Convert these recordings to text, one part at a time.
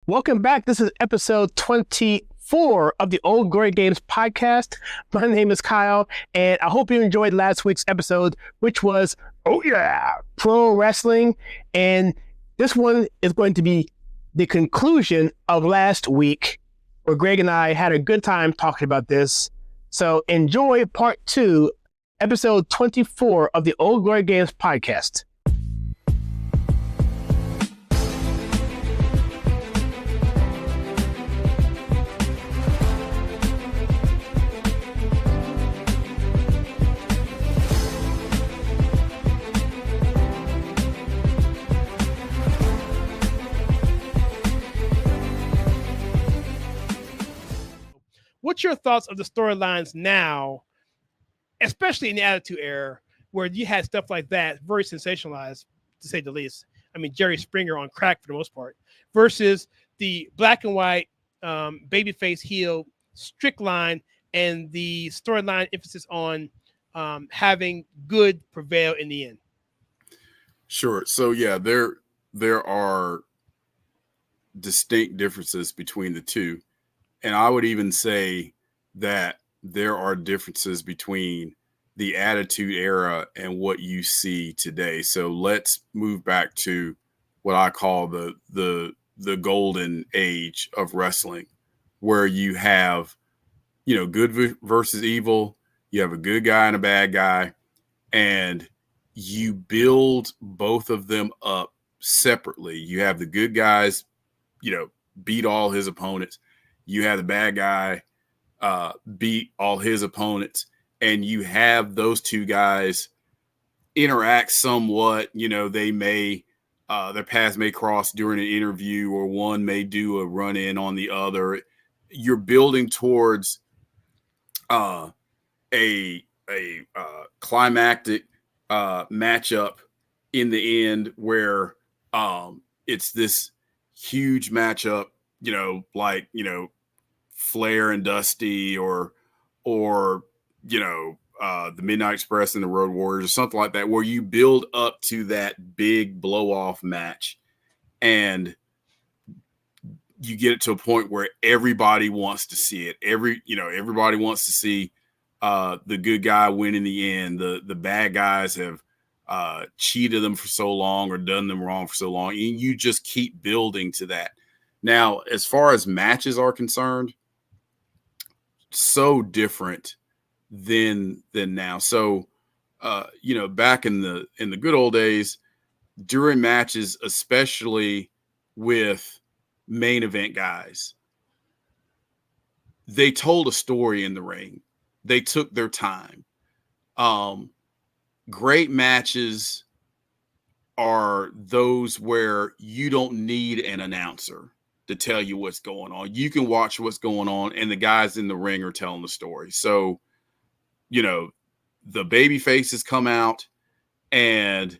Welcome back. This is episode 24 of the Old Glory Games podcast. My name is Kyle, and I hope you enjoyed last week's episode, which was, pro wrestling. And this one is going to be the conclusion of last week, where Greg and I had a good time talking about this. So enjoy part 2, episode 24 of the Old Glory Games podcast. What's your thoughts of the storylines now, especially in the Attitude Era, where you had stuff like that, very sensationalized, to say the least? I mean, Jerry Springer on crack for the most part, versus the black and white babyface heel strict line and the storyline emphasis on having good prevail in the end. Sure. So yeah, there are distinct differences between the two. And I would even say that there are differences between the Attitude Era and what you see today. So let's move back to what I call the golden age of wrestling, where you have, good versus evil. You have a good guy and a bad guy, and you build both of them up separately. You have the good guys, beat all his opponents. You have the bad guy beat all his opponents, and you have those two guys interact somewhat. They may their paths may cross during an interview, or one may do a run-in on the other. You're building towards a climactic matchup in the end, where it's this huge matchup, Flair and Dusty, or the Midnight Express and the Road Warriors, or something like that, where you build up to that big blow-off match, and you get it to a point where everybody wants to see it. Everybody wants to see the good guy win in the end. The bad guys have cheated them for so long or done them wrong for so long, and you just keep building to that. Now, as far as matches are concerned, so different than now. So, back in the good old days, during matches, especially with main event guys, they told a story in the ring. They took their time. Great matches are those where you don't need an announcer to tell you what's going on. You can watch what's going on, and the guys in the ring are telling the story. So, the baby faces come out, and,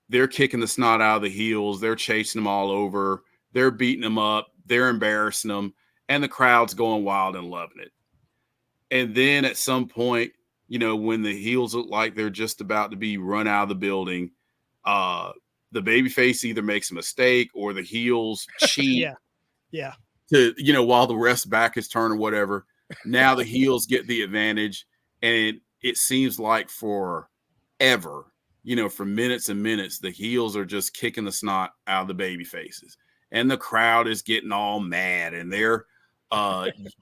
they're kicking the snot out of the heels. They're chasing them all over. They're beating them up. They're embarrassing them, and the crowd's going wild and loving it. And then at some point, when the heels look like they're just about to be run out of the building, the babyface either makes a mistake or the heels cheat. Yeah. While the ref's back is turned or whatever. Now the heels get the advantage, and it seems like forever, for minutes and minutes, the heels are just kicking the snot out of the baby faces, and the crowd is getting all mad, and they're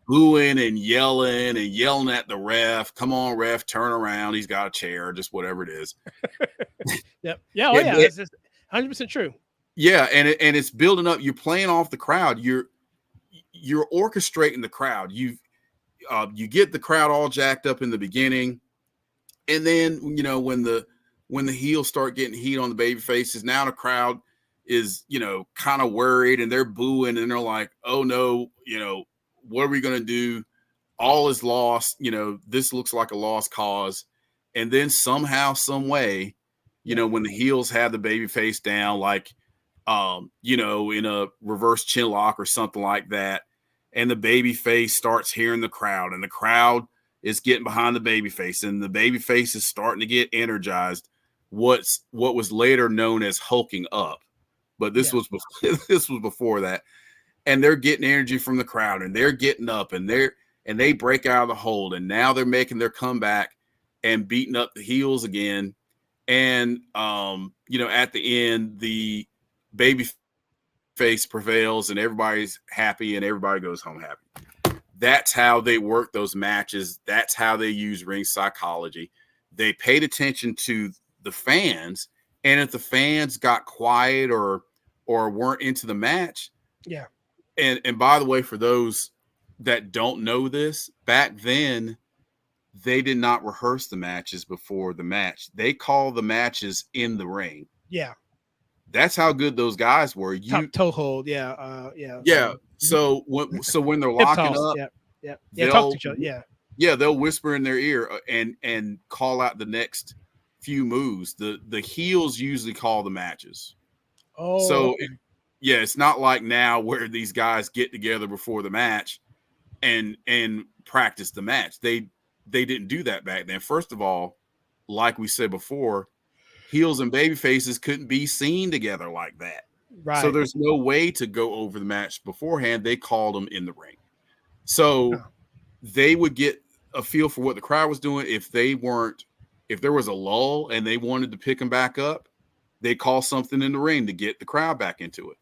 booing and yelling at the ref. Come on, ref, turn around. He's got a chair, just whatever it is. Yep. Yeah. Oh, yeah. That's just 100% true. Yeah, and it's building up. You're playing off the crowd. You're orchestrating the crowd. You get the crowd all jacked up in the beginning, and then when the heels start getting heat on the baby faces, now the crowd is kind of worried, and they're booing, and they're like, oh no, what are we gonna do? All is lost. This looks like a lost cause. And then somehow, some way, when the heels have the baby face down, like in a reverse chin lock or something like that, and the baby face starts hearing the crowd, and the crowd is getting behind the baby face, and the baby face is starting to get energized. What was later known as hulking up but this was before, this was before that. And they're getting energy from the crowd, and they're getting up, and they break out of the hold, and now they're making their comeback and beating up the heels again. And at the end, the baby face prevails, and everybody's happy, and everybody goes home happy. That's how they work those matches. That's how they use ring psychology. They paid attention to the fans, and if the fans got quiet or weren't into the match, yeah. And by the way, for those that don't know this, back then they did not rehearse the matches before the match. They call the matches in the ring. Yeah. That's how good those guys were. Top toe hold. Yeah. Yeah. So when they're locking up, yeah, talk to each other. Yeah, they'll whisper in their ear and call out the next few moves. The heels usually call the matches. Oh, so it's not like now where these guys get together before the match and practice the match. They didn't do that back then. First of all, like we said before, heels and baby faces couldn't be seen together like that. Right. So there's no way to go over the match beforehand. They called them in the ring. So they would get a feel for what the crowd was doing. If there was a lull and they wanted to pick them back up, they call something in the ring to get the crowd back into it.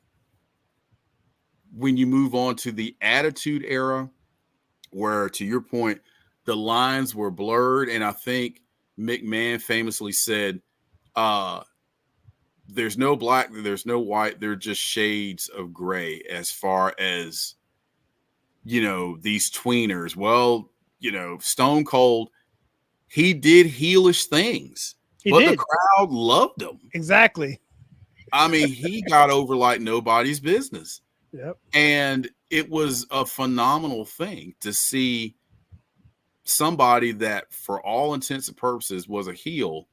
When you move on to the Attitude Era, where, to your point, the lines were blurred, and I think McMahon famously said, there's no black, there's no white, they're just shades of gray as far as, these tweeners. Well, Stone Cold, he did heelish things, the crowd loved him. Exactly. I mean, he got over like nobody's business. Yep. And it was a phenomenal thing to see somebody that, for all intents and purposes, was a heel,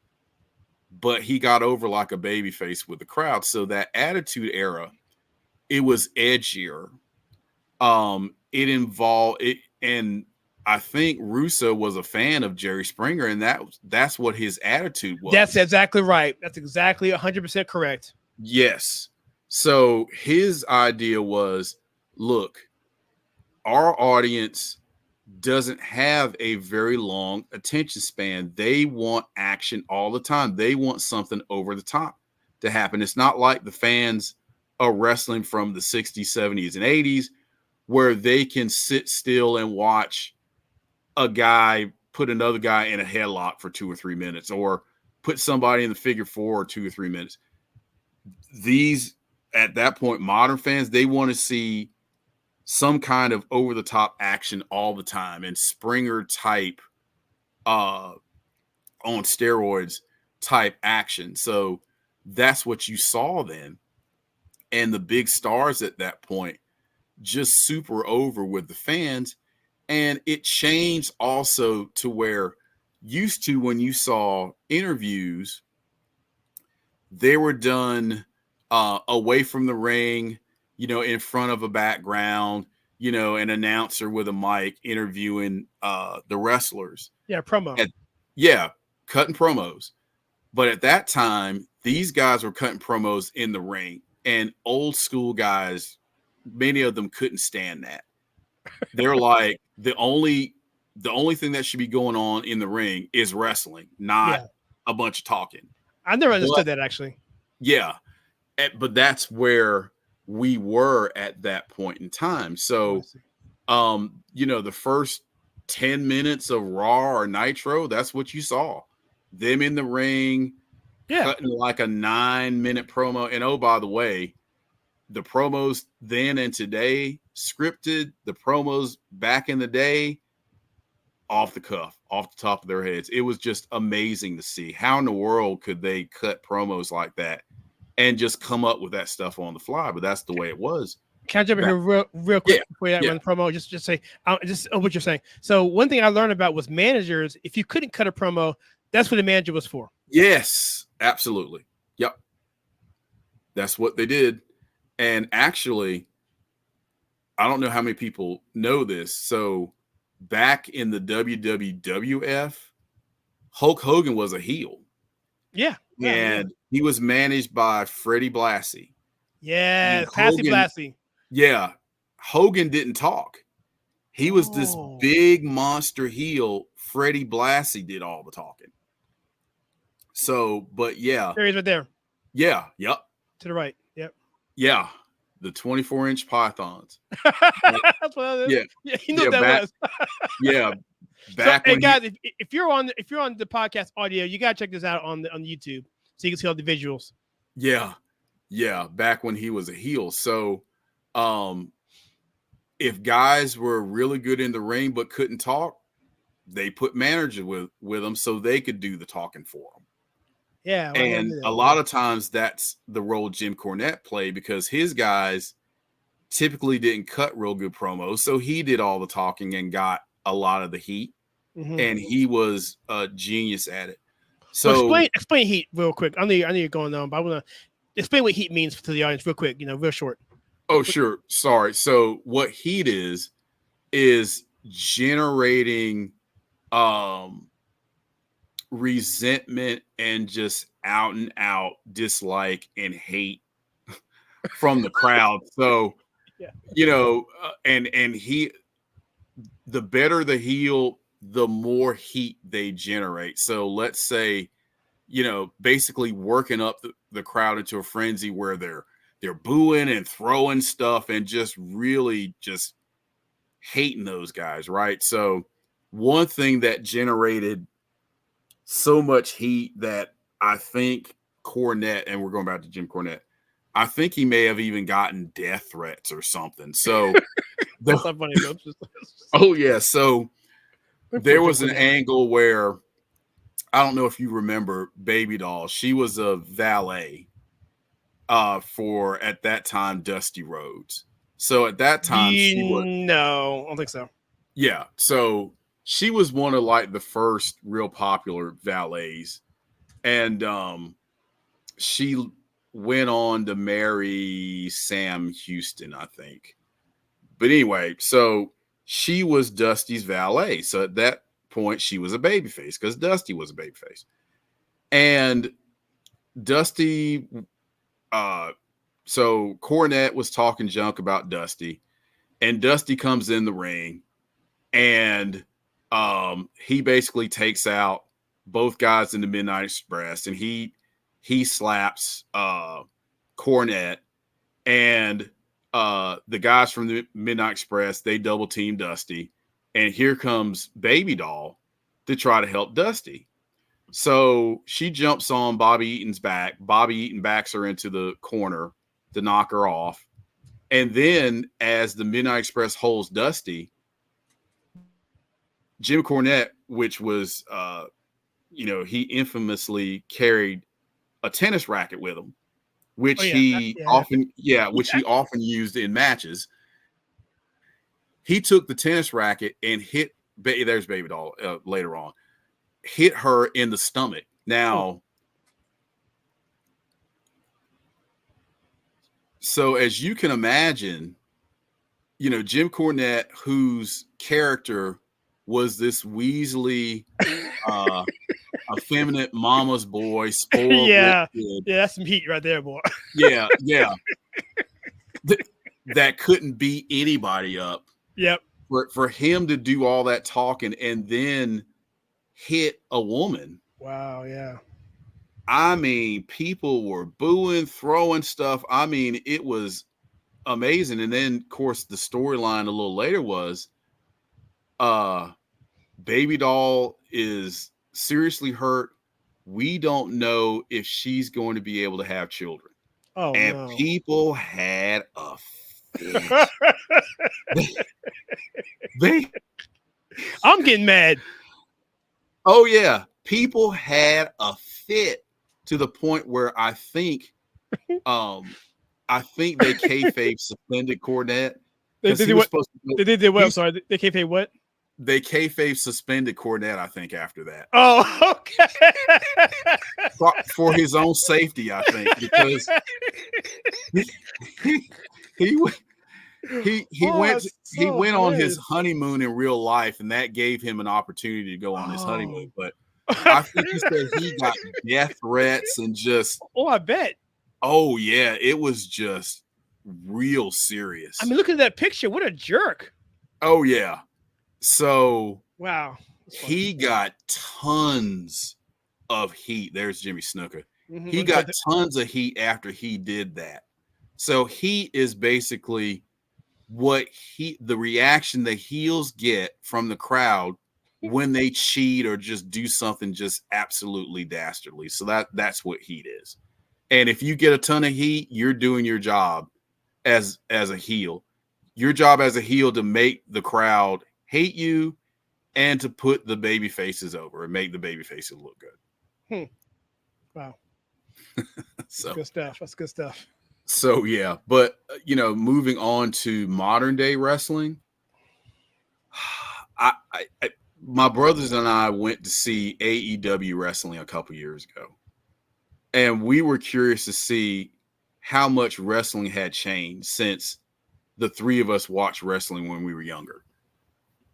but he got over like a babyface with the crowd. So that Attitude Era, it was edgier. It involved it, and I think Russo was a fan of Jerry Springer, and that's what his attitude was. That's exactly right. That's exactly 100% correct. Yes. So his idea was, look, our audience doesn't have a very long attention span. They want action all the time. They want something over the top to happen. It's not like the fans of wrestling from the 60s, 70s, and 80s, where they can sit still and watch a guy put another guy in a headlock for 2 or 3 minutes, or put somebody in the figure four or 2 or 3 minutes. These, at that point, modern fans, they want to see some kind of over-the-top action all the time, and Springer type, on steroids type action. So that's what you saw then. And the big stars at that point just super over with the fans. And it changed also to where used to, when you saw interviews, they were done away from the ring, in front of a background, an announcer with a mic interviewing the wrestlers. Yeah, promo. Cutting promos. But at that time, these guys were cutting promos in the ring, and old school guys, many of them couldn't stand that. They're like, the only thing that should be going on in the ring is wrestling, not a bunch of talking. I never understood that, actually. Yeah. But that's where we were at that point in time. So, the first 10 minutes of Raw or Nitro, that's what you saw. Them in the ring, cutting like a 9-minute promo. And oh, by the way, the promos then and today, scripted, the promos back in the day, off the cuff, off the top of their heads. It was just amazing to see. How in the world could they cut promos like that and just come up with that stuff on the fly? But that's the way it was. Can I jump in here real quick before you run the promo? Just say just what you're saying. So one thing I learned about was managers, if you couldn't cut a promo, that's what the manager was for. Yes, absolutely. Yep. That's what they did. And actually, I don't know how many people know this. So back in the WWF, Hulk Hogan was a heel. Yeah. And he was managed by Freddie Blassie. Yeah, And Passy Blassie. Yeah, Hogan didn't talk. He was this big monster heel. Freddie Blassie did all the talking. So, but yeah. There he is right there. Yeah, yep. To the right, yep. Yeah, the 24-inch pythons. That's what it is. Yeah, he knew what that was. Yeah, back so, when hey guys, if you're on the podcast audio, you gotta check this out on YouTube so you can see all the visuals. Yeah, back when he was a heel. So, if guys were really good in the ring but couldn't talk, they put managers with them so they could do the talking for them. Yeah, and a lot of times that's the role Jim Cornette played because his guys typically didn't cut real good promos, so he did all the talking and got a lot of the heat, and he was a genius at it. So explain heat real quick. I know you're going on, but I want to explain what heat means to the audience real quick. Real short. Oh, sure. Sorry. So what heat is generating resentment and just out and out dislike and hate from the crowd. So, and he, the better the heel, the more heat they generate. So let's say, basically working up the crowd into a frenzy where they're booing and throwing stuff and just really just hating those guys, right? So one thing that generated so much heat that I think Cornette, and we're going back to Jim Cornette, I think he may have even gotten death threats or something. So that's not funny. Oh yeah. So there was an angle where I don't know if you remember Baby Doll. She was a valet for at that time Dusty Rhodes. So at that time she was no, I don't think so. Yeah. So she was one of like the first real popular valets. And she went on to marry Sam Houston, I think. But anyway, so she was Dusty's valet. So at that point, she was a babyface because Dusty was a babyface. And Dusty, so Cornette was talking junk about Dusty. And Dusty comes in the ring and he basically takes out both guys in the Midnight Express, and he slaps Cornette, and the guys from the Midnight Express, they double team Dusty, and here comes Baby Doll to try to help Dusty. So she jumps on Bobby Eaton's back. Bobby Eaton backs her into the corner to knock her off. And then as the Midnight Express holds Dusty, Jim Cornette, which was, he infamously carried a tennis racket with him, which he often used in matches. He took the tennis racket and hit, there's Baby Doll later on, hit her in the stomach. Now, so as you can imagine, Jim Cornette, whose character was this Weasley, effeminate mama's boy, spoiled. Yeah, that's some heat right there, boy. Yeah. That couldn't beat anybody up. Yep. For him to do all that talking and then hit a woman. Wow, yeah. I mean, people were booing, throwing stuff. I mean, it was amazing. And then, of course, the storyline a little later was Baby Doll is seriously hurt. We don't know if she's going to be able to have children. Oh, and no. People had a fit. I'm getting mad. Oh yeah, people had a fit to the point where I think they kayfabe suspended Cornette. They did what? They did what? Sorry, they kayfabe what? They kayfabe suspended Cornette, I think, after that. Oh, okay. For his own safety, I think, because he went on his honeymoon in real life, and that gave him an opportunity to go on his honeymoon. But I think he said he got death threats and just. Oh, I bet. Oh yeah, it was just real serious. I mean, look at that picture. What a jerk. Oh yeah. So Wow. he got tons of heat. There's Jimmy Snuka. Mm-hmm. He got tons of heat after he did that. So heat is basically the reaction the heels get from the crowd when they cheat or just do something just absolutely dastardly. So that's what heat is. And if you get a ton of heat, you're doing your job as a heel. Your job as a heel to make the crowd hate you and to put the baby faces over and make the baby faces look good. Wow. So good stuff. That's good stuff. So yeah, but moving on to modern day wrestling, I my brothers and I went to see AEW wrestling a couple years ago, and we were curious to see how much wrestling had changed since the three of us watched wrestling when we were younger.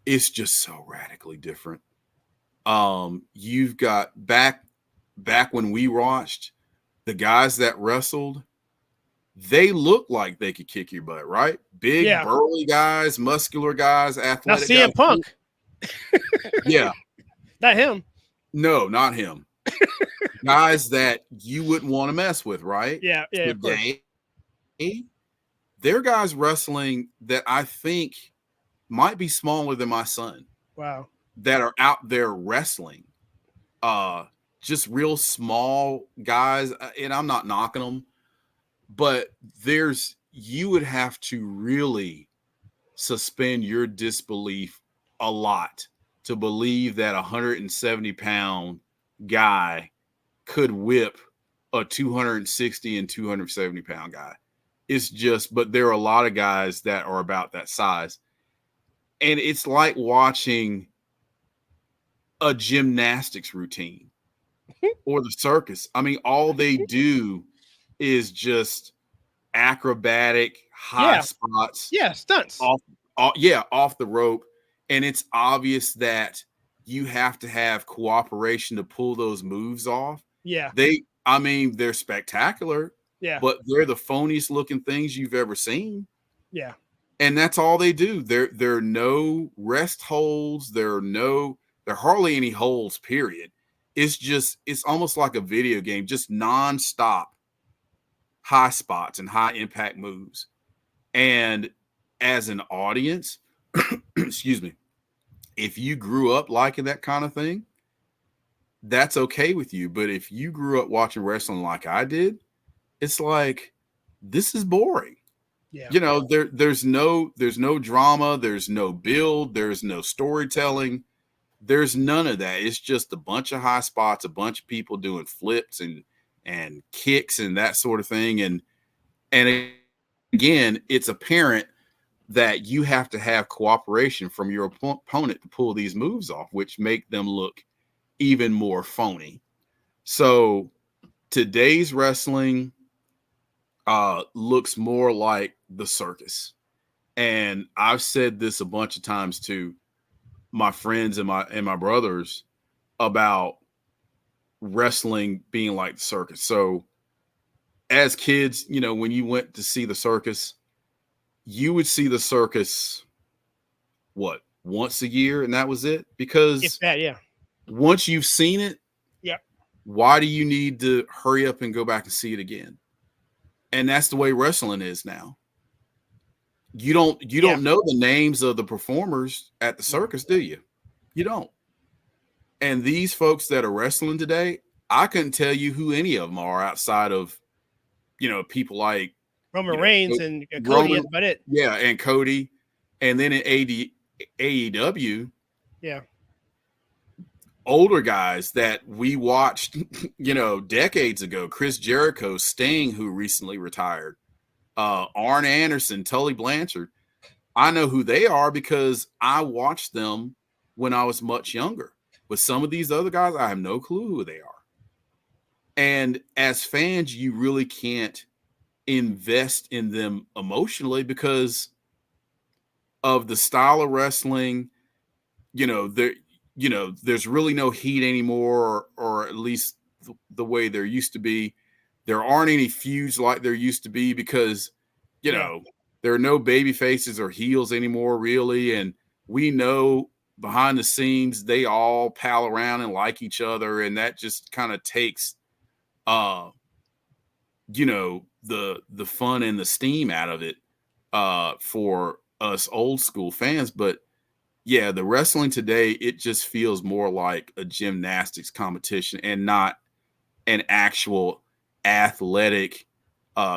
It's just so radically different. You've got back when we watched, the guys that wrestled, they look like they could kick your butt, right? Big, burly guys, muscular guys, athletic guys. CM Punk. Yeah. Not him. No, not him. Guys that you wouldn't want to mess with, right? Yeah, Today, they're guys wrestling that I think might be smaller than my son. Wow. That are out there wrestling. Just real small guys, and I'm not knocking them. But you would have to really suspend your disbelief a lot to believe that a 170-pound guy could whip a 260 and 270-pound guy. It's just, but there are a lot of guys that are about that size. And it's like watching a gymnastics routine or the circus. I mean, all they do is just acrobatic high spots. Yeah, stunts. Off the rope. And it's obvious that you have to have cooperation to pull those moves off. Yeah. They're spectacular. Yeah. But they're the phoniest looking things you've ever seen. Yeah. And that's all they do. There are no rest holds. There are hardly any holds, period. It's almost like a video game, just nonstop high spots and high impact moves. And as an audience, excuse me, if you grew up liking that kind of thing, that's okay with you. But if you grew up watching wrestling like I did, it's like, this is boring. Yeah. There's no drama, there's no build, there's no storytelling, there's none of that. It's just a bunch of high spots, a bunch of people doing flips and kicks and that sort of thing. And again, it's apparent that you have to have cooperation from your opponent to pull these moves off, which make them look even more phony. So today's wrestling looks more like the circus. And I've said this a bunch of times to my friends and my brothers about wrestling being like the circus. So as kids, when you went to see the circus, you would see the circus once a year, and that was it? Because once you've seen it, why do you need to hurry up and go back and see it again? And that's the way wrestling is now. You don't know the names of the performers at the circus, do you? You don't. And these folks that are wrestling today, I couldn't tell you who any of them are outside of, people like Roman Reigns and Cody. That's about it. Yeah, and Cody. And then in AEW, older guys that we watched, decades ago. Chris Jericho, Sting, who recently retired, Arn Anderson, Tully Blanchard. I know who they are because I watched them when I was much younger. But some of these other guys, I have no clue who they are. And as fans, you really can't invest in them emotionally because of the style of wrestling. There's really no heat anymore, or at least the way there used to be. There aren't any feuds like there used to be because, there are no baby faces or heels anymore, really. And we know behind the scenes, they all pal around and like each other. And that just kind of takes, the fun and the steam out of it for us old school fans. But yeah, the wrestling today, it just feels more like a gymnastics competition and not an actual athletic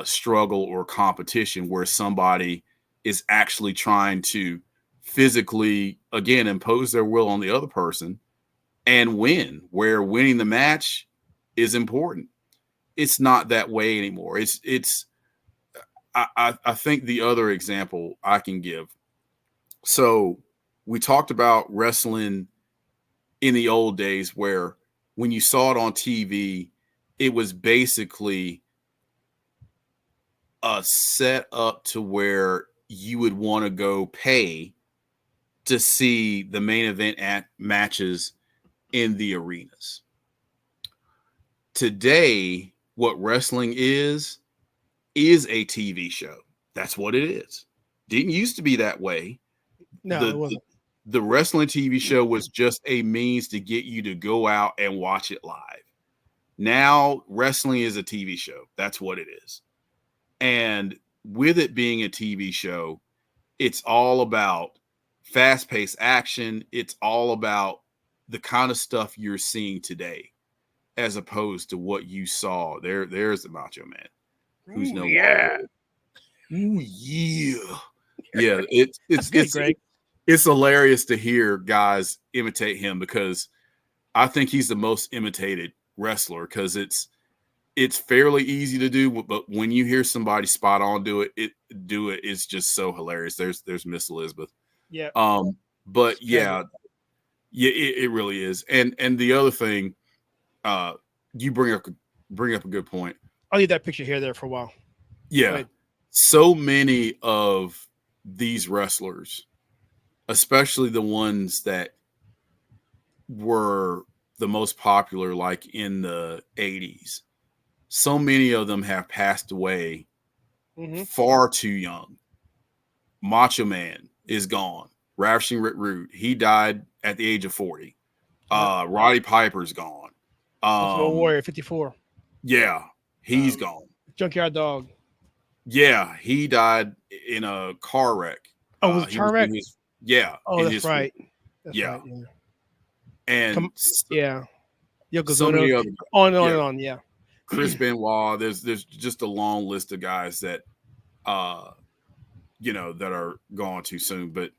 struggle or competition where somebody is actually trying to physically, again, impose their will on the other person and win, where winning the match is important. It's not that way anymore. I think the other example I can give. So we talked about wrestling in the old days where when you saw it on TV, it was basically a set up to where you would want to go pay to see the main event matches in the arenas. Today, what wrestling is a TV show. That's what it is. Didn't used to be that way. No, it wasn't. The wrestling TV show was just a means to get you to go out and watch it live. Now, wrestling is a TV show. That's what it is. And with it being a TV show, it's all about fast-paced action. It's all about the kind of stuff you're seeing today, as opposed to what you saw. There's the Macho Man. Who's no yeah. Ooh, yeah. Yeah, it's good, Greg. It's hilarious to hear guys imitate him because I think he's the most imitated wrestler because it's fairly easy to do, but when you hear somebody spot on do it, it's just so hilarious. There's Miss Elizabeth. Yeah. But yeah, it really is. And the other thing, you bring up a good point. I'll leave that picture here there for a while. Yeah. So many of these wrestlers, especially the ones that were the most popular, like in the 80s, so many of them have passed away far too young. Macho Man is gone. Ravishing Rick Rude, he died at the age of 40. Roddy Piper's gone. Warrior 54. Yeah, he's gone. Junkyard Dog. Yeah, he died in a car wreck. Oh, was it a car wreck? Yeah. Oh, that's right. That's yeah. right. Yeah. And Yokozuna. So many other, on and on. Yeah. Chris Benoit. There's just a long list of guys that, that are gone too soon. But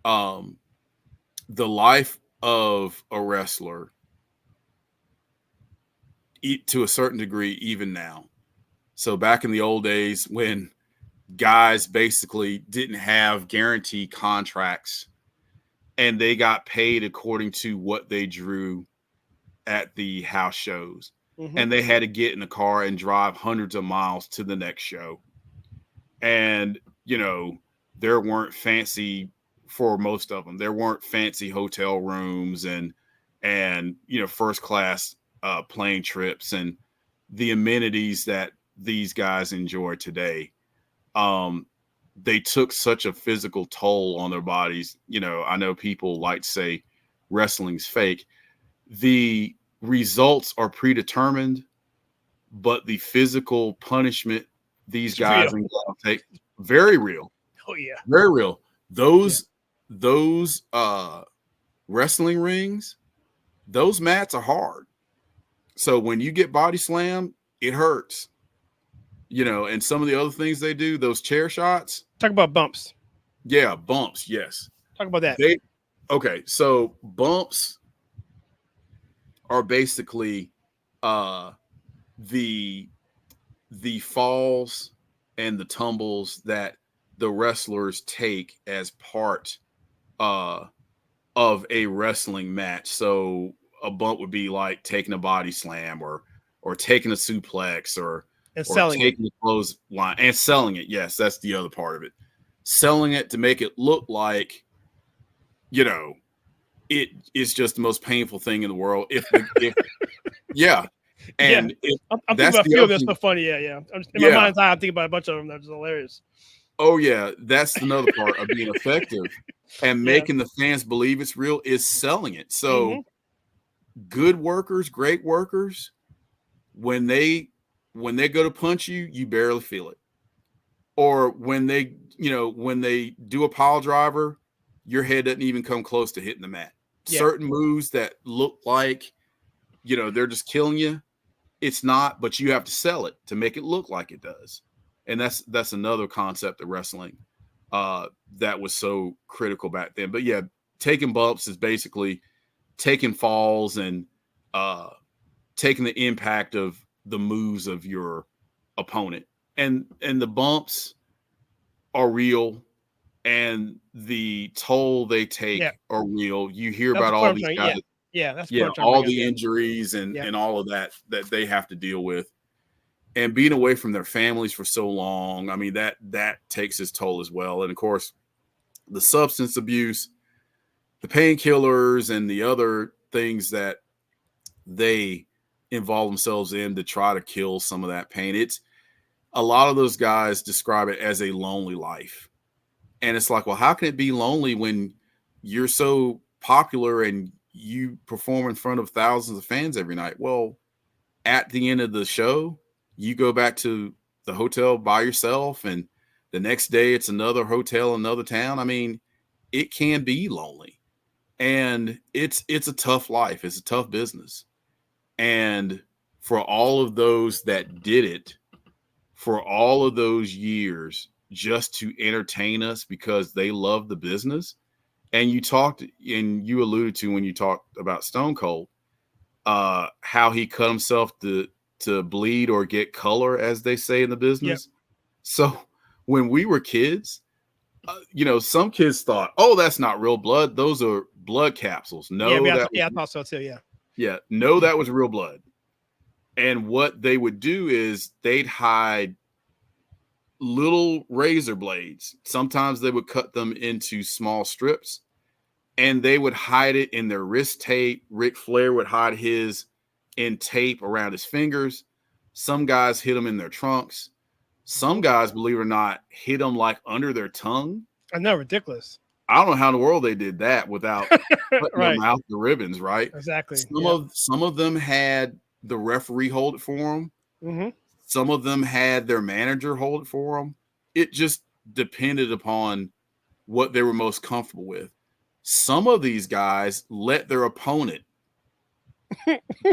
the life of a wrestler, to a certain degree, even now. So back in the old days when guys basically didn't have guarantee contracts and they got paid according to what they drew at the house shows. And they had to get in the car and drive hundreds of miles to the next show. And, there weren't fancy, for most of them, there weren't fancy hotel rooms and first class plane trips and the amenities that these guys enjoy today. They took such a physical toll on their bodies. I know people like to say wrestling's fake. The results are predetermined, but the physical punishment these guys take, very real. Oh yeah, very real. Those wrestling rings, those mats are hard. So when you get body slammed, it hurts. And some of the other things they do, those chair shots. Talk about bumps. Yeah, bumps. Yes. Talk about that. Okay, so bumps are basically the falls and the tumbles that the wrestlers take as part of a wrestling match. So a bump would be like taking a body slam or taking a suplex or taking the clothesline and selling it. Yes, that's the other part of it. Selling it to make it look like, it is just the most painful thing in the world. If And I'm thinking that's about a the few of other them. thing. So funny. Yeah. In my Yeah. mind's eye, I'm thinking about a bunch of them. That's just hilarious. Oh yeah, that's another part of being effective and Yeah. making the fans believe it's real is selling it. Mm-hmm. So good workers, great workers, when they go to punch you, you barely feel it. Or when they do a pile driver, your head doesn't even come close to hitting the mat. Yeah. Certain moves that look like, they're just killing you, it's not, but you have to sell it to make it look like it does. And that's another concept of wrestling that was so critical back then. But yeah, taking bumps is basically taking falls and taking the impact of the moves of your opponent. And the bumps are real, and the toll they Yeah. take are real. You hear That's about the point all I'm these trying. guys, Yeah. That's the yeah, point I'm trying to all bring up. the Yeah. injuries and Yeah. all of that they have to deal with, and being away from their families for so long. I mean, that takes its toll as well. And of course, the substance abuse, the painkillers, and the other things that they involve themselves in to try to kill some of that pain. It's a lot of those guys describe it as a lonely life. And it's like, well, how can it be lonely when you're so popular and you perform in front of thousands of fans every night? Well, at the end of the show, you go back to the hotel by yourself, and the next day it's another hotel, another town. I mean, it can be lonely, and it's a tough life. It's a tough business. And for all of those that did it, for all of those years, just to entertain us because they love the business. And you alluded to when you talked about Stone Cold, how he cut himself to bleed or get color, as they say in the Yep. business. So when we were kids, some kids thought, "Oh, that's not real blood; those are blood capsules." Yeah. No, I thought so too. Yeah. no, that was real blood. And what they would do is they'd hide little razor blades. Sometimes they would cut them into small strips, and they would hide it in their wrist tape. Ric Flair would hide his in tape around his fingers. Some guys hid them in their trunks. Some guys, believe it or not, hid them like under their tongue. I know, ridiculous. I don't know how in the world they did that without cutting Right. them out the ribbons, right? Exactly. Some of them had the referee hold it for them. Mm-hmm. Some of them had their manager hold it for them. It just depended upon what they were most comfortable with. Some of these guys let their opponent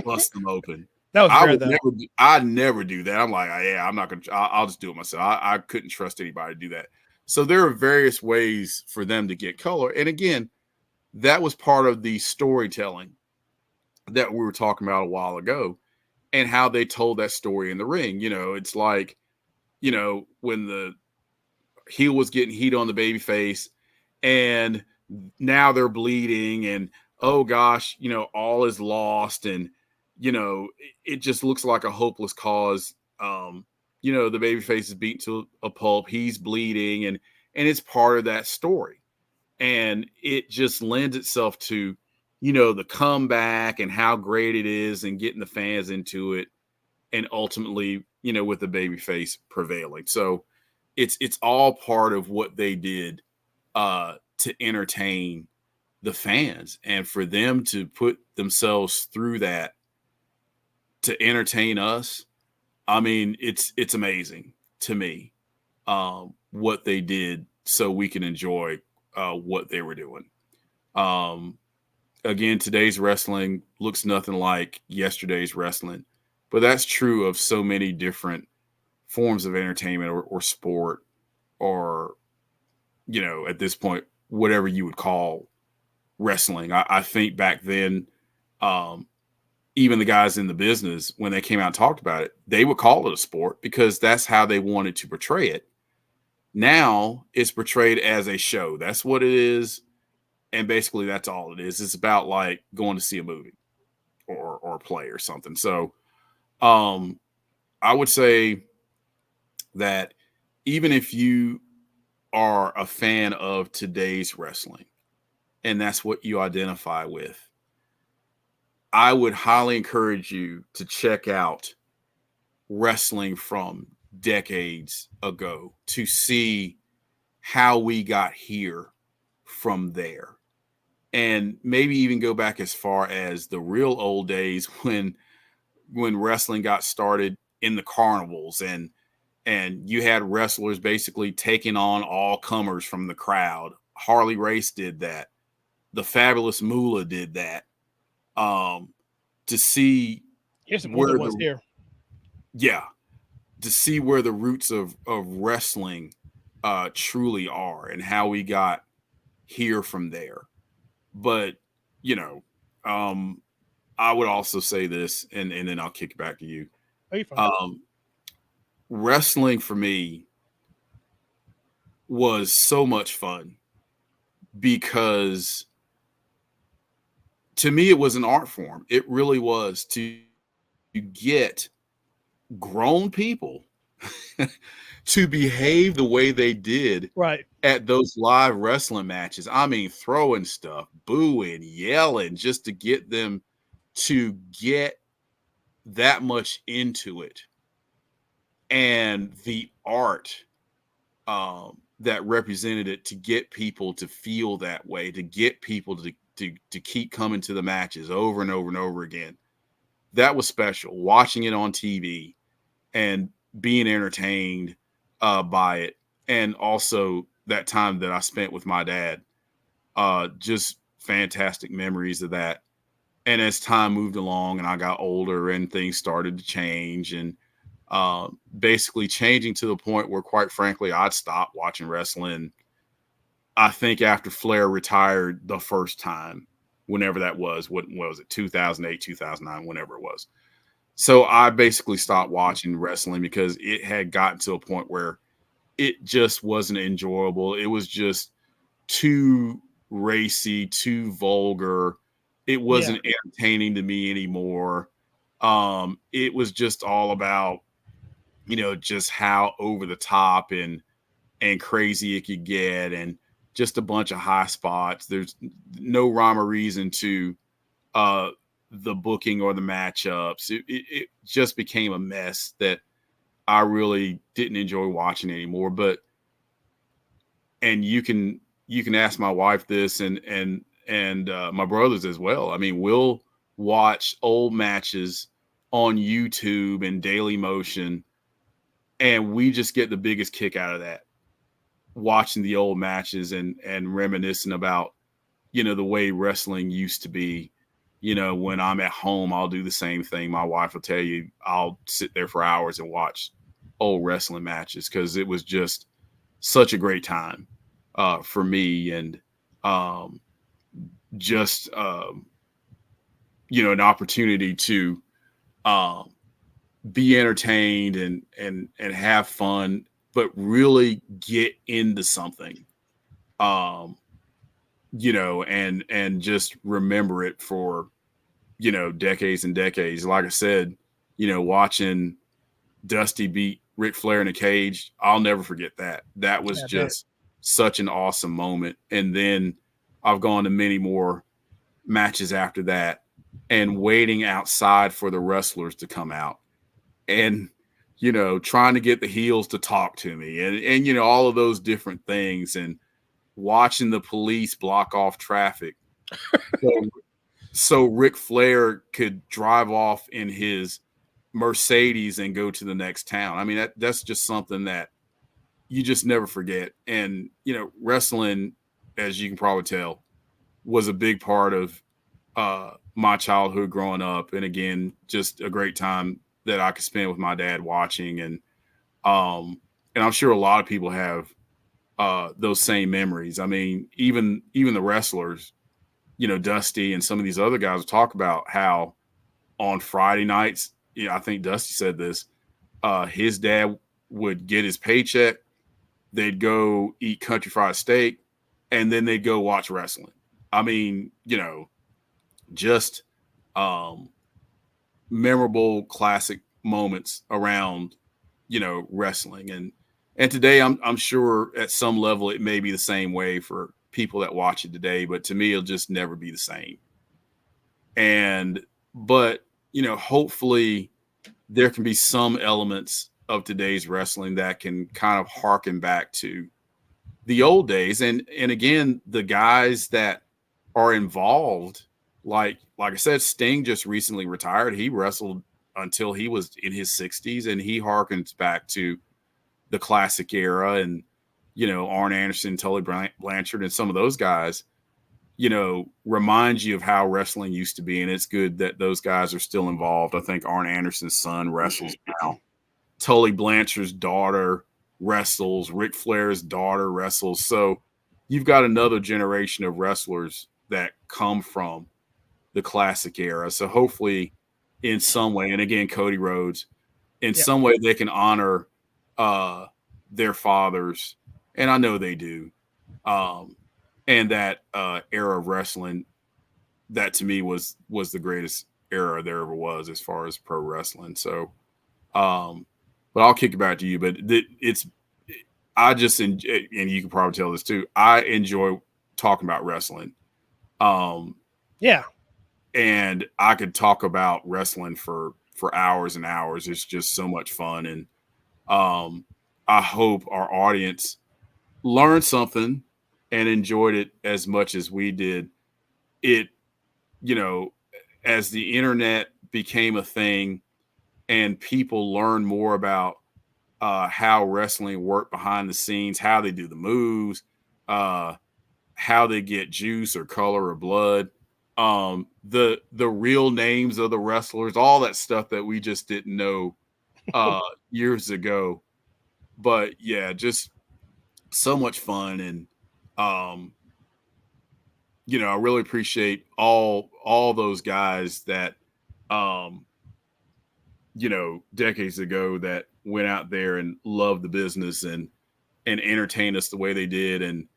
bust them open. That was rare, though. I'd never do that. I'm like, yeah, I'm not gonna. I'll just do it myself. I couldn't trust anybody to do that. So there are various ways for them to get color, and again, that was part of the storytelling that we were talking about a while ago, and how they told that story in the ring. It's like, when the heel was getting heat on the baby face, and now they're bleeding, and oh gosh, all is lost, and it just looks like a hopeless cause. The baby face is beaten to a pulp, he's bleeding, and it's part of that story, and it just lends itself to the comeback and how great it is, and getting the fans into it, and ultimately with the baby face prevailing. So it's all part of what they did to entertain the fans, and for them to put themselves through that to entertain us. I mean, it's amazing to me what they did so we can enjoy what they were doing. Again, today's wrestling looks nothing like yesterday's wrestling, but that's true of so many different forms of entertainment or sport, or at this point, whatever you would call wrestling. I think back then, even the guys in the business, when they came out and talked about it, they would call it a sport because that's how they wanted to portray it. Now it's portrayed as a show. That's what it is. And basically that's all it is. It's about like going to see a movie or play or something. So I would say that even if you are a fan of today's wrestling and that's what you identify with, I would highly encourage you to check out wrestling from decades ago to see how we got here from there. And maybe even go back as far as the real old days when wrestling got started in the carnivals, and you had wrestlers basically taking on all comers from the crowd. Harley Race did that. The Fabulous Moolah did that. To see Here's some older where ones the here. yeah, to see where the roots of wrestling truly are and how we got here from there. But you know, I would also say this, and then I'll kick it back to you. Oh, you're fine. Wrestling for me was so much fun because to me it was an art form. It really was to get grown people to behave the way they did Right. at those live wrestling matches. I mean, throwing stuff, booing, yelling, just to get them to get that much into it. And the art that represented it to get people to feel that way, to get people to keep coming to the matches over and over and over again. That was special. Watching it on TV and being entertained by it, and also that time that I spent with my dad, just fantastic memories of that. And as time moved along and I got older and things started to change, and basically changing to the point where, quite frankly, I'd stopped watching wrestling. I think after Flair retired the first time, whenever that was, what was it, 2008, 2009, whenever it was. So I basically stopped watching wrestling because it had gotten to a point where it just wasn't enjoyable. It was just too racy, too vulgar. It wasn't entertaining to me anymore. It was just all about, just how over the top and crazy it could get, and just a bunch of high spots. There's no rhyme or reason to the booking or the matchups. It just became a mess that I really didn't enjoy watching anymore. But and you can ask my wife this, and my brothers as well. I mean, we'll watch old matches on YouTube and Daily Motion, and we just get the biggest kick out of that, watching the old matches and reminiscing about the way wrestling used to be. When I'm at home, I'll do the same thing. My wife will tell you I'll sit there for hours and watch old wrestling matches because it was just such a great time for me, and um, just an opportunity to um, be entertained and have fun, but really get into something. Um, and just remember it for, decades and decades. Like I said, watching Dusty beat Ric Flair in a cage, I'll never forget that. That was just such an awesome moment. And then I've gone to many more matches after that, and waiting outside for the wrestlers to come out, and trying to get the heels to talk to me, and all of those different things, and watching the police block off traffic so Ric Flair could drive off in his Mercedes and go to the next town. I mean, that's just something that you just never forget. And wrestling, as you can probably tell, was a big part of my childhood growing up. And again, just a great time that I could spend with my dad watching. And I'm sure a lot of people have those same memories. I mean, even the wrestlers, Dusty and some of these other guys will talk about how on Friday nights, I think Dusty said this, his dad would get his paycheck, they'd go eat country fried steak, and then they'd go watch wrestling. I mean, just memorable classic moments around, wrestling. And today I'm sure at some level it may be the same way for people that watch it today, but to me it'll just never be the same. And but hopefully there can be some elements of today's wrestling that can kind of harken back to the old days. And again, the guys that are involved, like I said, Sting just recently retired. He wrestled until he was in his 60s, and he harkens back to the classic era. And Arn Anderson, Tully Blanchard, and some of those guys remind you of how wrestling used to be. And it's good that those guys are still involved. I think Arn Anderson's son wrestles now. Tully Blanchard's daughter wrestles. Ric Flair's daughter wrestles. So you've got another generation of wrestlers that come from the classic era. So hopefully in some way, and again, Cody Rhodes, in some way they can honor their fathers. And I know they do. And that era of wrestling, that to me was the greatest era there ever was as far as pro wrestling. So, but I'll kick it back to you. But I just, and you can probably tell this too, I enjoy talking about wrestling. Yeah. And I could talk about wrestling for hours and hours. It's just so much fun. And I hope our audience learned something and enjoyed it as much as we did. It, as the internet became a thing and people learn more about how wrestling worked behind the scenes, how they do the moves, how they get juice or color or blood, the real names of the wrestlers, all that stuff that we just didn't know years ago. But yeah, just so much fun. And I really appreciate all those guys that decades ago that went out there and loved the business and entertained us the way they did. And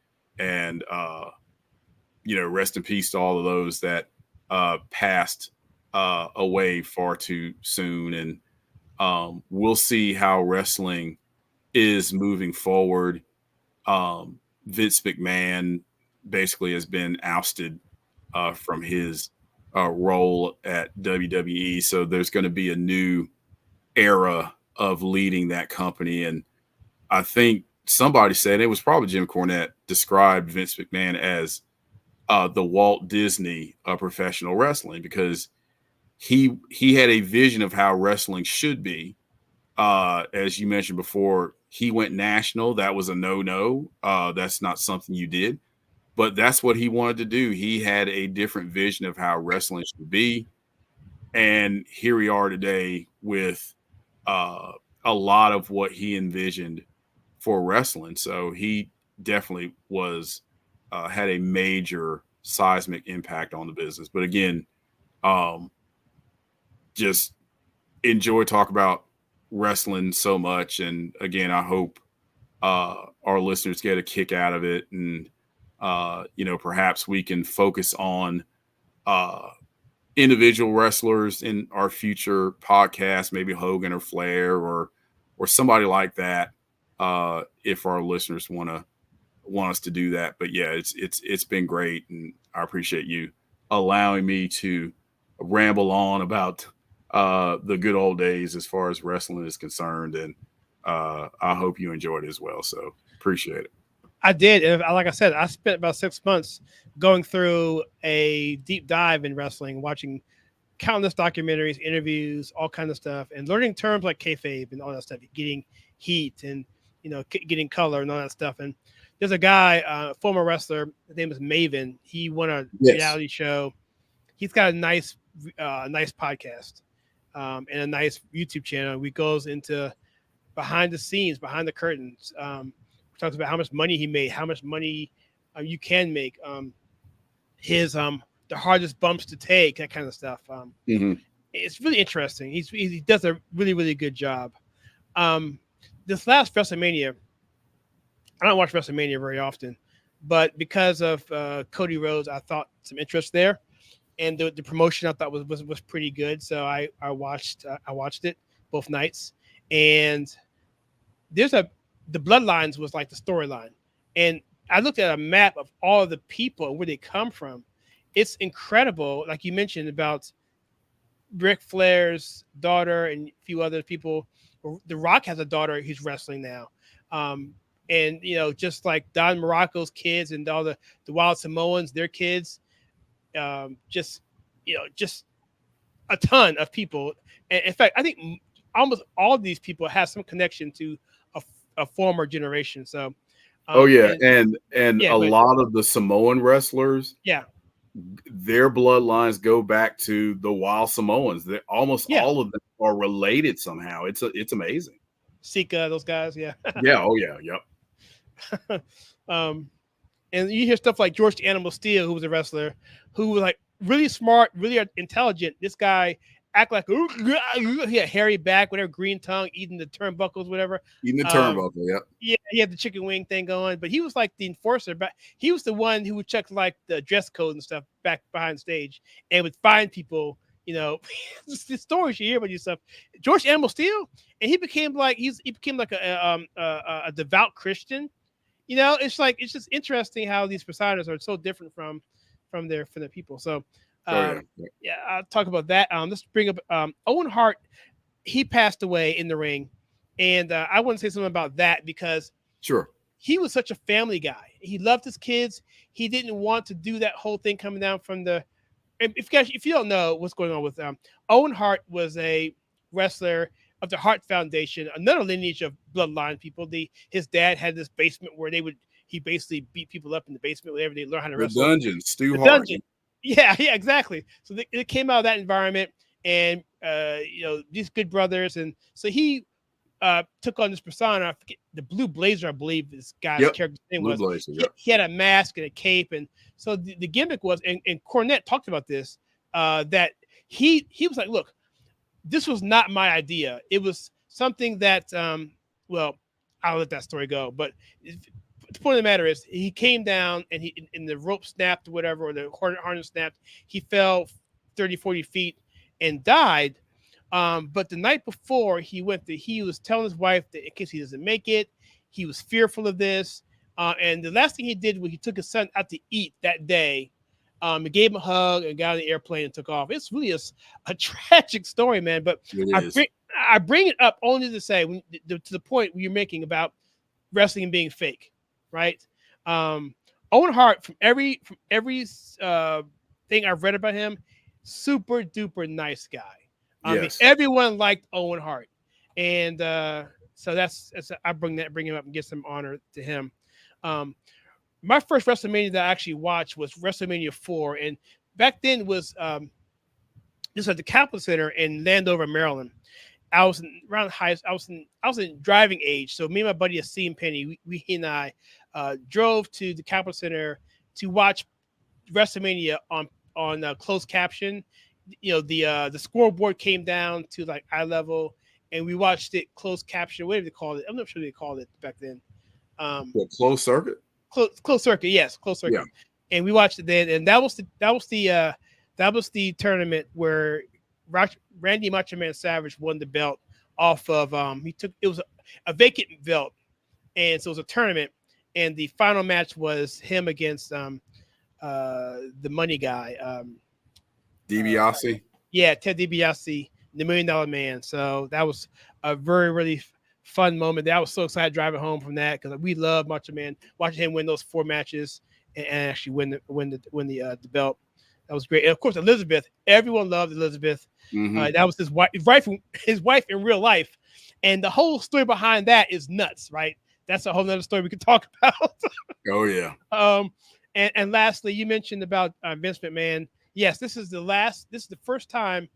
rest in peace to all of those that passed away far too soon. And we'll see how wrestling is moving forward. Vince McMahon basically has been ousted from his role at WWE. So there's going to be a new era of leading that company. And I think somebody said, it was probably Jim Cornette, described Vince McMahon as the Walt Disney of professional wrestling, because he had a vision of how wrestling should be. As you mentioned before, he went national. That was a no-no. That's not something you did. But that's what he wanted to do. He had a different vision of how wrestling should be. And here we are today with a lot of what he envisioned for wrestling. So he definitely was had a major seismic impact on the business. But again, just enjoy talking about wrestling so much. And again, I hope our listeners get a kick out of it. And perhaps we can focus on individual wrestlers in our future podcast, maybe Hogan or Flair or somebody like that, if our listeners want us to do that. But yeah, it's been great, and I appreciate you allowing me to ramble on about the good old days as far as wrestling is concerned. And I hope you enjoyed it as well. So appreciate it. I did. And like I said, I spent about 6 months going through a deep dive in wrestling, watching countless documentaries, interviews, all kinds of stuff, and learning terms like kayfabe and all that stuff, getting heat and, getting color and all that stuff. And there's a guy, former wrestler, his name is Maven. He won a reality show. He's got a nice podcast and a nice YouTube channel. We goes into behind the scenes, behind the curtains. Talks about how much money he made, how much money you can make, his the hardest bumps to take, that kind of stuff. It's really interesting. He does a really, really good job. This last WrestleMania, I don't watch WrestleMania very often, but because of Cody Rhodes, I thought some interest there, and the promotion I thought was pretty good. So I watched it both nights, and the bloodlines was like the storyline. And I looked at a map of all of the people and where they come from. It's incredible. Like you mentioned about Ric Flair's daughter and a few other people. The Rock has a daughter who's wrestling now. And just like Don Morocco's kids and all the Wild Samoans, their kids, just a ton of people. And in fact, I think almost all of these people have some connection to a former generation. So, and yeah, a lot of the Samoan wrestlers, yeah, their bloodlines go back to the Wild Samoans. That almost yeah, all of them are related somehow. It's amazing. Sika, those guys, yeah, Yeah. Oh yeah. Yep. And you hear stuff like George the Animal Steel, who was a wrestler, who was like really smart, really intelligent. This guy act like he had hairy back, whatever, green tongue, eating the turnbuckles, whatever. Eating the turnbuckle, yeah. Yeah, he had the chicken wing thing going, but he was like the enforcer. But he was the one who would check like the dress code and stuff back behind stage, and would find people. The stories you hear about yourself. George Animal Steel, and he became like a devout Christian. It's just interesting how these personas are so different from their people. So, yeah, I'll talk about that. Let's bring up Owen Hart. He passed away in the ring, and I want to say something about that because sure, he was such a family guy. He loved his kids. He didn't want to do that whole thing coming down from the. If you don't know what's going on with Owen Hart was a wrestler of the Hart Foundation, another lineage of bloodline people. His dad had this basement where he basically beat people up in the basement whenever they learn how to wrestle. Dungeon, Stu Hart. Dungeon. Yeah, exactly. So it came out of that environment, and these good brothers, and so he took on this persona. I forget the Blue Blazer, I believe this guy's character's name was. Blazer, he had a mask and a cape, and so the gimmick was, and Cornette talked about this, that he was like, look, this was not my idea. It was something that, well, I'll let that story go. But the point of the matter is, he came down and the rope snapped or whatever, or the harness snapped. He fell 30, 40 feet and died. But the night before he was telling his wife that in case he doesn't make it, he was fearful of this. And the last thing he did was he took his son out to eat that day. He gave him a hug and got on the airplane and took off. It's really a tragic story, man. But I bring it up only to say to the point you're making about wrestling being fake, right? Owen Hart, from every thing I've read about him, super duper nice guy. Yes. Everyone liked Owen Hart, and so that's I bring him up and give some honor to him. My first WrestleMania that I actually watched was WrestleMania 4, and back then was this was at the Capitol Center in Landover, Maryland. I was in driving age, so me and my buddy Asim Penny, he and I drove to the Capitol Center to watch WrestleMania on closed caption. The scoreboard came down to like eye level, and we watched it closed caption. Whatever they called it, I'm not sure they called it back then. Closed circuit. Closed circuit, yes, closed circuit. Yeah. And we watched it then, and that was the tournament where Randy Macho Man Savage won the belt off of it was a vacant belt, and so it was a tournament, and the final match was him against the money guy, DiBiase. Ted DiBiase, the $1 Million Man. So that was a very, really fun moment. I was so excited driving home from that because we love Macho Man, watching him win those 4 matches and actually win the belt. That was great. And of course, Elizabeth. Everyone loved Elizabeth. Mm-hmm. That was his wife in real life, and the whole story behind that is nuts, right? That's a whole other story we could talk about. Oh yeah. And lastly, you mentioned about Vince McMahon. Yes, this is the first time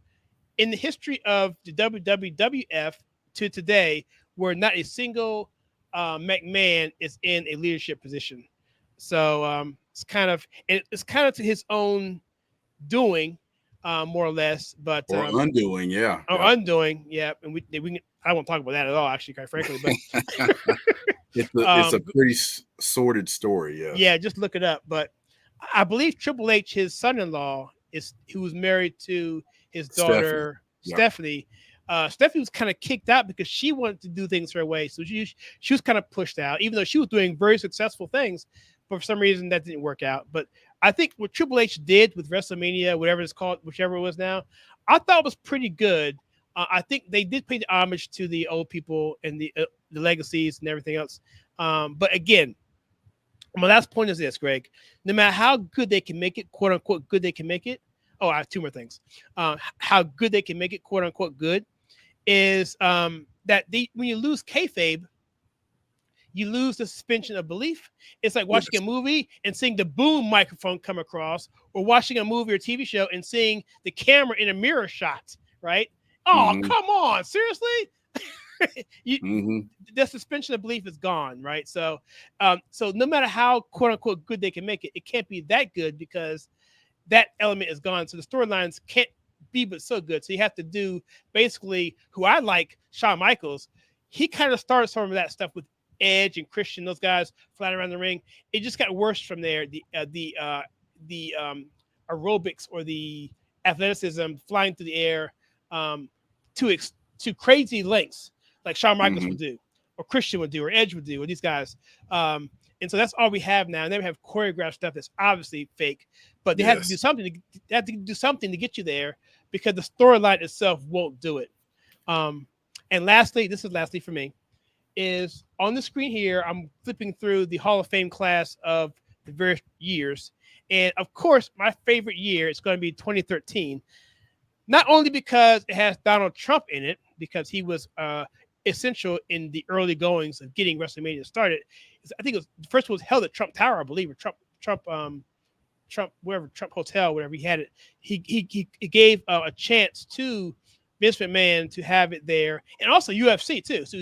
in the history of the WWF to today where not a single McMahon is in a leadership position. So it's kind of to his own doing, more or less, but undoing, yeah. Undoing, yeah. And we I won't talk about that at all, actually, quite frankly. But it's a pretty sordid story, yeah. Yeah, just look it up. But I believe Triple H, his son-in-law, who was married to his daughter Stephanie. Stephanie was kind of kicked out because she wanted to do things her way, so she was kind of pushed out, even though she was doing very successful things. But for some reason, that didn't work out. But I think what Triple H did with WrestleMania, whatever it's called, whichever it was now, I thought it was pretty good. I think they did pay the homage to the old people and the legacies and everything else. But again, my last point is this, Greg. No matter how good they can make it, quote unquote, good they can make it. Oh, I have two more things. How good they can make it, quote unquote, good is that when you lose kayfabe, you lose the suspension of belief. It's like watching a movie and seeing the boom microphone come across, or watching a movie or TV show and seeing the camera in a mirror shot, right? Oh, come on. Seriously? The suspension of belief is gone, right? So so no matter how quote unquote good they can make it, it can't be that good because that element is gone. So the storylines can't be but so good. So you have to do basically who I like, Shawn Michaels. He kind of started some of that stuff with Edge and Christian, those guys flying around the ring. It just got worse from there. The aerobics or the athleticism flying through the air to crazy lengths, like Shawn Michaels would do, or Christian would do, or Edge would do, or these guys. And so that's all we have now. And they have choreographed stuff that's obviously fake, but they have to do something. They have to do something to get you there because the storyline itself won't do it. And lastly, this is lastly for me, is on the screen here, I'm flipping through the Hall of Fame class of the various years. And of course, my favorite year is going to be 2013. Not only because it has Donald Trump in it, because he was essential in the early goings of getting WrestleMania started. I think it was the first one was held at Trump Tower, I believe, or Trump Hotel, whatever he had it. He gave a chance to Vince McMahon to have it there, and also UFC too. So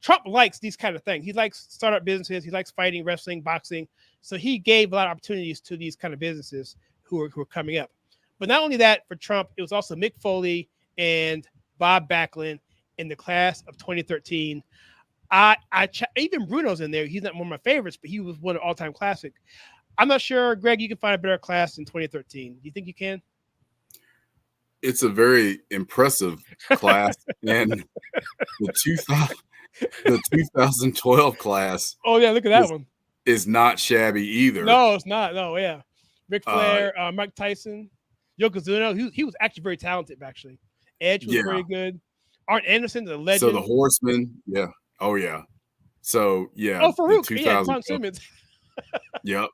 Trump likes these kind of things. He likes startup businesses. He likes fighting, wrestling, boxing. So he gave a lot of opportunities to these kind of businesses who are coming up. But not only that, for Trump, it was also Mick Foley and Bob Backlund in the class of 2013. Even Bruno's in there. He's not one of my favorites, but he was one of all-time classic. I'm not sure, Greg, you can find a better class in 2013. Do you think you can? It's a very impressive class, and the 2012 class. Oh yeah, look at that one. Is not shabby either. No, it's not. No, yeah. Ric Flair, Mike Tyson, Yokozuna. He was actually very talented. Actually, Edge was very good. Arn Anderson, the legend. So the Horsemen, yeah. Oh yeah. So yeah. Oh, Farouk, yeah, Ron Simmons. Yep.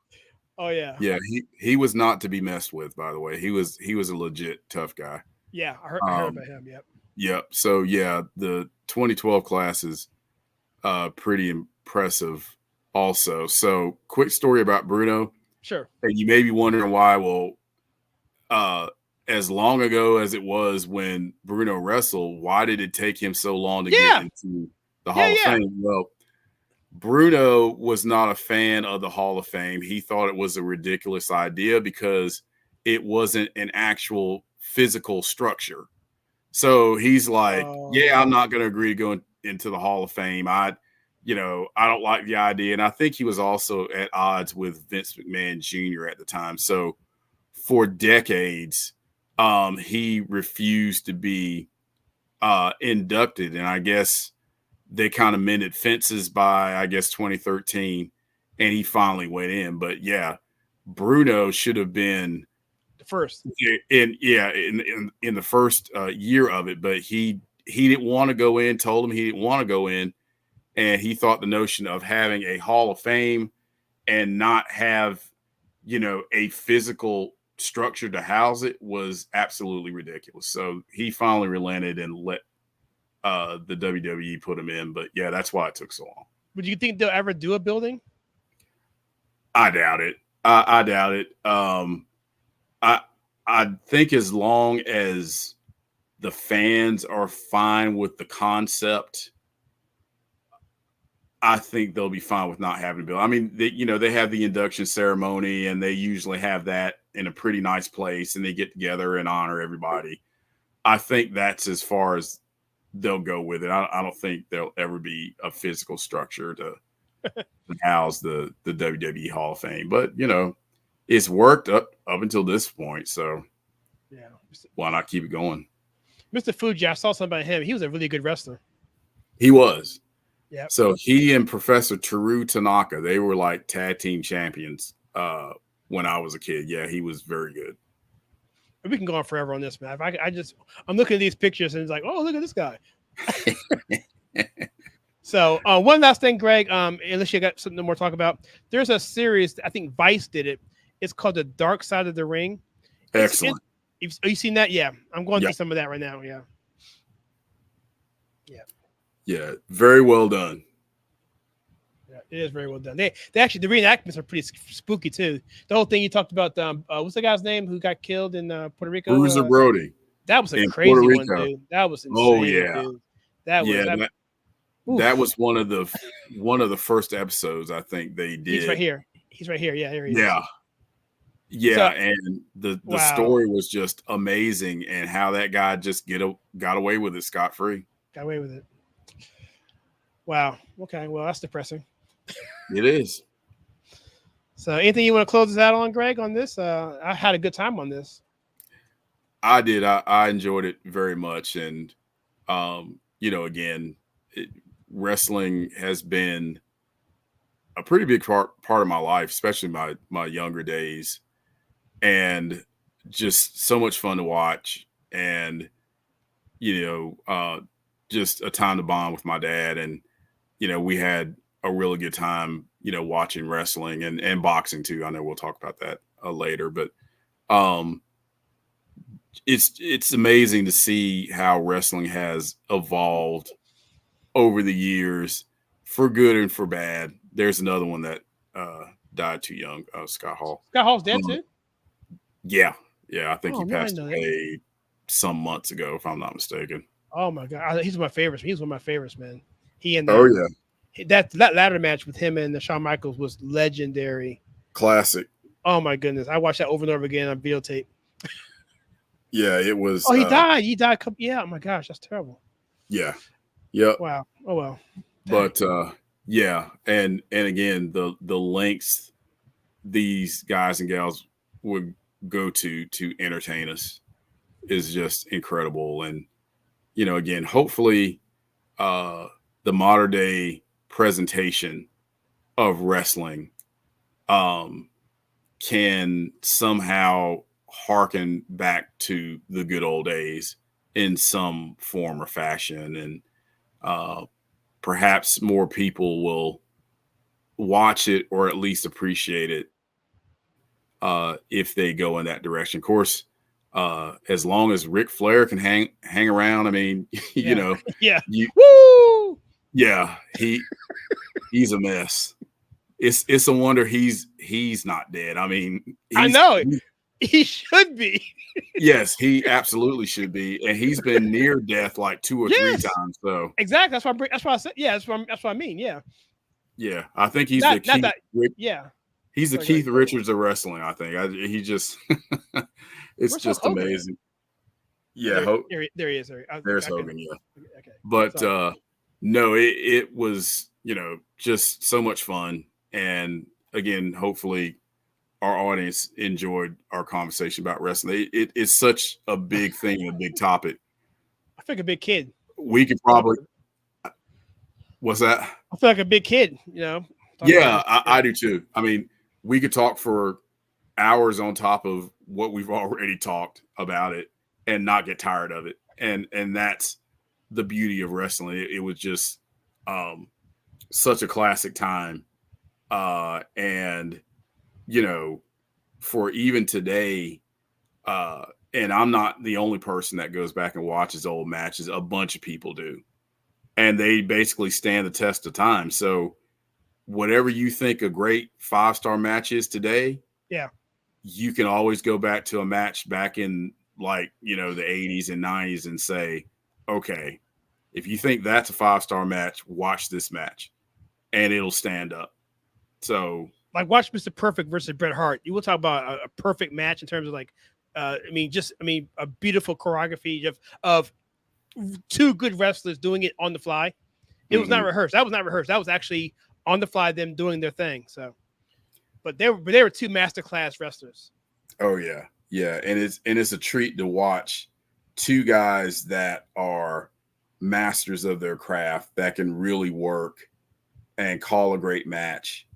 Oh yeah. Yeah, he was not to be messed with. By the way, he was a legit tough guy. Yeah, I heard about him. Yep. Yep. So yeah, the 2012 class is pretty impressive. Also, so quick story about Bruno. Sure. And you may be wondering why. Well, as long ago as it was when Bruno wrestled, why did it take him so long to get into the Hall of Fame? Well, Bruno was not a fan of the Hall of Fame. He thought it was a ridiculous idea because it wasn't an actual physical structure. So he's like, yeah, I'm not going to agree to go into the Hall of Fame. I don't like the idea. And I think he was also at odds with Vince McMahon Jr. at the time. So for decades, he refused to be inducted. And I guess they kind of mended fences by, I guess, 2013, and he finally went in. But yeah, Bruno should have been the first in the first year of it, but he didn't want to go in, told him he didn't want to go in. And he thought the notion of having a Hall of Fame and not have, a physical structure to house it was absolutely ridiculous. So he finally relented and let the WWE put him in. But yeah, that's why it took so long. Would you think they'll ever do a building? I doubt it. I doubt it. I think as long as the fans are fine with the concept, I think they'll be fine with not having a building. I mean, they have the induction ceremony, and they usually have that in a pretty nice place, and they get together and honor everybody. I think that's as far as they'll go with it. I don't think there'll ever be a physical structure to house the WWE Hall of Fame. But, it's worked up until this point. So yeah, why not keep it going? Mr. Fuji, I saw something about him. He was a really good wrestler. He was. Yeah. So he and Professor Teru Tanaka, they were like tag team champions when I was a kid. Yeah, he was very good. We can go on forever on this, man. I'm looking at these pictures and it's like, oh, look at this guy. So one last thing, Greg, unless you got something more to talk about, there's a series, I think Vice did it. It's called The Dark Side of the Ring. Excellent. Have you seen that? Yeah. I'm going Yeah. through some of that right now. Yeah. Yeah. Very well done. Yeah, it is very well done. They actually, the reenactments are pretty spooky too. The whole thing you talked about, what's the guy's name who got killed in Puerto Rico? Bruiser Brody. That was a in crazy Puerto one, Rico. dude. That was insane. Oh yeah, dude. That was one of the first episodes I think they did. He's right here. Yeah, here he is. Yeah, So, and the story was just amazing, and how that guy just got away with it scot-free. Got away with it. Wow. Okay. Well, that's depressing. It is. So, anything you want to close us out on, Greg? On this, I had a good time on this. I did. I enjoyed it very much, and again, wrestling has been a pretty big part of my life, especially my younger days, and just so much fun to watch, and just a time to bond with my dad, and we had a really good time watching wrestling and boxing too. I know we'll talk about that later, but it's amazing to see how wrestling has evolved over the years, for good and for bad. There's another one that died too young, Scott Hall. Scott Hall's dead too? Yeah. I think he passed away away some months ago, if I'm not mistaken. Oh my God, he's one of my favorites. He's one of my favorites, man. He and that ladder match with him and Shawn Michaels was legendary. Classic. Oh my goodness, I watched that over and over again on videotape. Yeah, it was. Oh, he died. Yeah. Oh my gosh, that's terrible. Yeah. Yep. Wow. Oh well. But yeah, and again, the lengths these guys and gals would go to entertain us is just incredible. And again, hopefully the modern day presentation of wrestling can somehow harken back to the good old days in some form or fashion, and perhaps more people will watch it, or at least appreciate it if they go in that direction. Of course, as long as Ric Flair can hang around, I mean, yeah, woo, yeah, he's a mess. It's a wonder he's not dead. I mean, I know he should be. Yes, he absolutely should be, and he's been near death like 2 or 3 times. So exactly, that's why I said, yeah, that's what I mean. Yeah, I think he's he's the Keith Richards of wrestling. I think he just it's just amazing. Yeah, there he is. There's Hogan. Yeah, okay. But no, it was just so much fun, and again, hopefully our audience enjoyed our conversation about wrestling. It's such a big thing, a big topic. I feel like a big kid. We could probably. What's that? I feel like a big kid, Yeah, I do too. I mean, we could talk for hours on top of what we've already talked about it and not get tired of it. And that's the beauty of wrestling. It was just such a classic time. And for even today, and I'm not the only person that goes back and watches old matches. A bunch of people do. And they basically stand the test of time. So whatever you think a great 5-star match is today, you can always go back to a match back in the 80s and 90s and say, okay, if you think that's a 5-star match, watch this match and it'll stand up. So watch Mr. Perfect versus Bret Hart. You will talk about a perfect match in terms of a beautiful choreography of 2 good wrestlers doing it on the fly. It was not rehearsed. That was not rehearsed. That was actually on the fly, them doing their thing. So, but they were 2 masterclass wrestlers. Oh yeah. And it's a treat to watch 2 guys that are masters of their craft, that can really work and call a great match,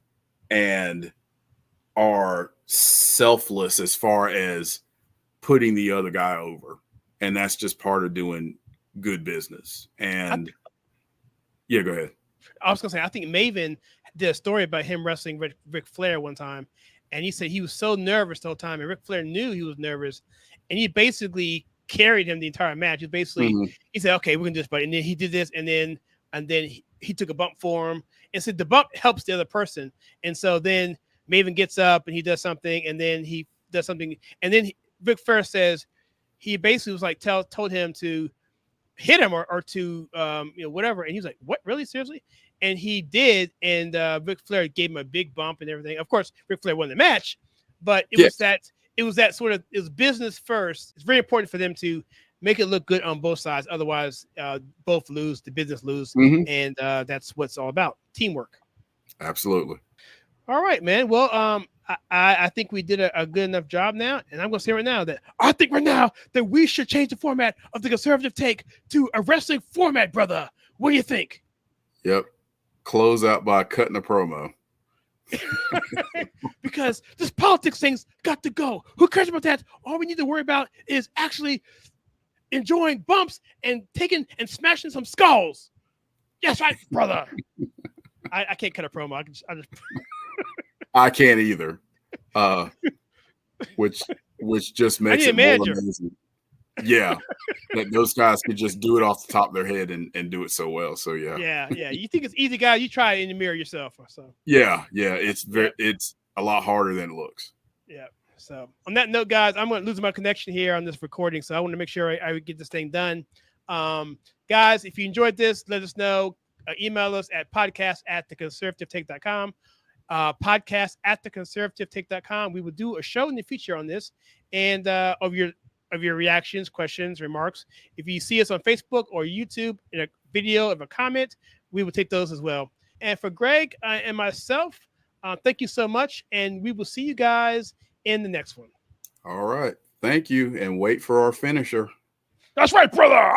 and are selfless as far as putting the other guy over. And that's just part of doing good business. And yeah, go ahead. I was going to say, I think Maven did a story about him wrestling Ric Flair one time. And he said he was so nervous the whole time. And Ric Flair knew he was nervous. And he basically carried him the entire match. He basically, he said, okay, we're going to do this. But and then he did this. And then he took a bump for him. And said the bump helps the other person. And so then Maven gets up and he does something. And then he does something. And then Ric Flair says, he basically was like, told him to hit him or to whatever, and he was like, what, really, seriously? And he did, and Ric Flair gave him a big bump and everything. Of course, Ric Flair won the match, but it was that sort of, it was business first. It's very important for them to make it look good on both sides, otherwise both lose, the business lose, and that's what's all about, teamwork. Absolutely. All right, man. Well, I think we did a good enough job now, and I'm going to say right now that I think right now that we should change the format of the conservative take to a wrestling format, brother. What do you think? Yep. Close out by cutting a promo. Because this politics thing's got to go. Who cares about that? All we need to worry about is actually enjoying bumps and taking and smashing some skulls. Yes, right, brother. I can't cut a promo. I just I can't either. Which just makes it more amazing. Yeah. That those guys could just do it off the top of their head and do it so well. So yeah. Yeah. You think it's easy, guy? You try it in the mirror yourself. So yeah. It's a lot harder than it looks. Yeah. So on that note, guys, I'm going to lose my connection here on this recording. So I want to make sure I get this thing done. Guys, if you enjoyed this, let us know. Email us at podcast@theconservativetake.com. Podcast@theconservativetake.com. We will do a show in the future on this and of your reactions, questions, remarks. If you see us on Facebook or YouTube in a video of a comment, we will take those as well. And for Greg and myself, thank you so much, and we will see you guys in the next one. All right. Thank you, and wait for our finisher. That's right, brother.